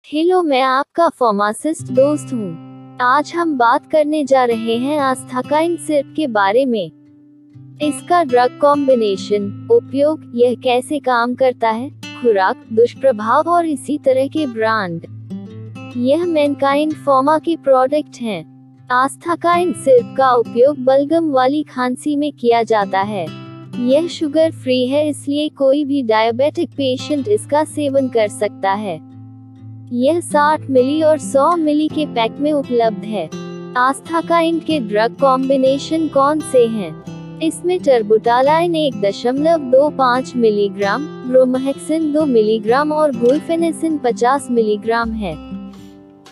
Hello, मैं आपका pharmacist दोस्त हूँ। आज हम बात करने जा रहे हैं आस्थाकाइन सिरप के बारे में। इसका ड्रग कॉम्बिनेशन, उपयोग, यह कैसे काम करता है, खुराक, दुष्प्रभाव और इसी तरह के ब्रांड। यह मैनकाइंड फार्मा के प्रोडक्ट हैं। आस्थाकाइन सिरप का उपयोग बलगम वाली खांसी में किया जाता है। यह शुगर फ्री है, इसलिए कोई भी डायबिटिक पेशेंट इसका सेवन कर सकता है। यह 60 मिली और 100 मिली के पैक में उपलब्ध है। आस्थाकाइन के ड्रग कॉम्बिनेशन कौन से हैं? इसमें टर्बुटालाइन 1.25 मिलीग्राम, ब्रोमोहेक्सिन 2 मिलीग्राम और गुइफेनेसिन 50 मिलीग्राम है।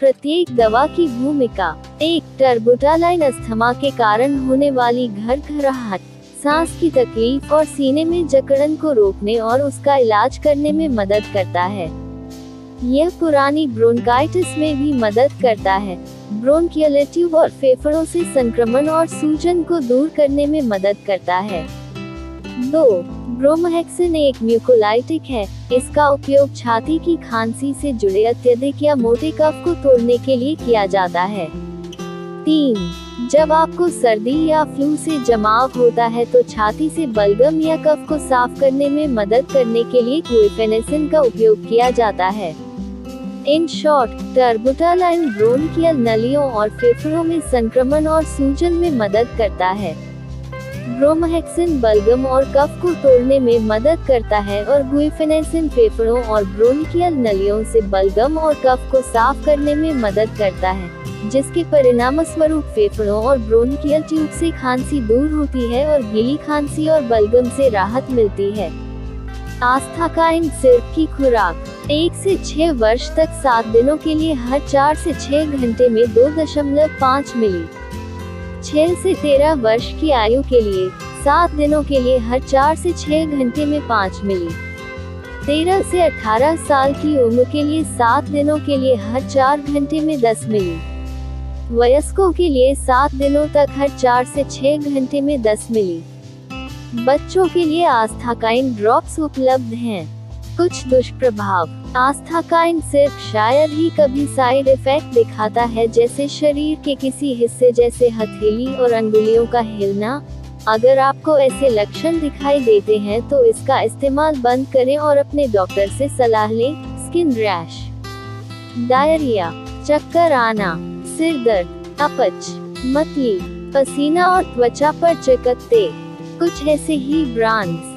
प्रत्येक दवा की भूमिका। 1. टर्बुटालाइन अस्थमा के कारण होने वाली घरघराहट, सांस की तकलीफ और सीने में जकड़न को रोकने और उसका इलाज करने में मदद करता है। यह पुरानी ब्रोंकाइटिस में भी मदद करता है। ब्रोंकियोलिटिस और फेफड़ों से संक्रमण और सूजन को दूर करने में मदद करता है। 2. ब्रोमोहेक्सिन एक म्यूकोलाइटिक है। इसका उपयोग छाती की खांसी से जुड़े अत्यधिक या मोटे कफ को तोड़ने के लिए किया जाता है। 3. जब आपको सर्दी या फ्लू से जमाव होता है तो छाती से बलगम या कफ को साफ करने में मदद करने के लिए गुइफेनेसिन का उपयोग किया जाता है। इन शॉर्ट, टर्बुटालाइन ब्रोंकियल नलियों और फेफड़ों में संक्रमण और सूजन में मदद करता है। ब्रोमोहेक्सिन बलगम और कफ को तोड़ने में मदद करता है और गुइफेनेसिन फेफड़ों और ब्रोंकियल नलियों से बलगम और कफ को साफ करने में मदद करता है, जिसके परिणामस्वरूप फेफड़ों और ब्रोंकियल ट्यूब से खांसी दूर होती है और गीली खांसी और बलगम से राहत मिलती है। आस्थाकाइन सिरप की खुराक। 1 से 6 वर्ष तक 7 दिनों के लिए हर 4 से 6 घंटे में 2.5 मिली। 6 से 13 वर्ष की आयु के लिए 7 दिनों के लिए हर 4 से 6 घंटे में 5 मिली। 13 से 18 साल की उम्र के लिए 7 दिनों के लिए हर 4 घंटे में 10 मिली। वयस्कों के लिए 7 दिनों तक हर 4 से 6 घंटे में 10 मिली। बच्चों के लिए आस्थाकाइन ड्रॉप्स उपलब्ध हैं। कुछ दुष्प्रभाव। आस्थाकाइन सिर्फ शायद ही कभी साइड इफेक्ट दिखाता है, जैसे शरीर के किसी हिस्से जैसे हथेली और अंगुलियों का हिलना। अगर आपको ऐसे लक्षण दिखाई देते हैं तो इसका इस्तेमाल बंद करें और अपने डॉक्टर से सलाह लें। स्किन रैश, डायरिया, चक्कर आना, सिर दर्द, अपच, मतली, पसीना और त्वचा पर चकत्ते। कुछ ऐसे ही ब्रांड्स।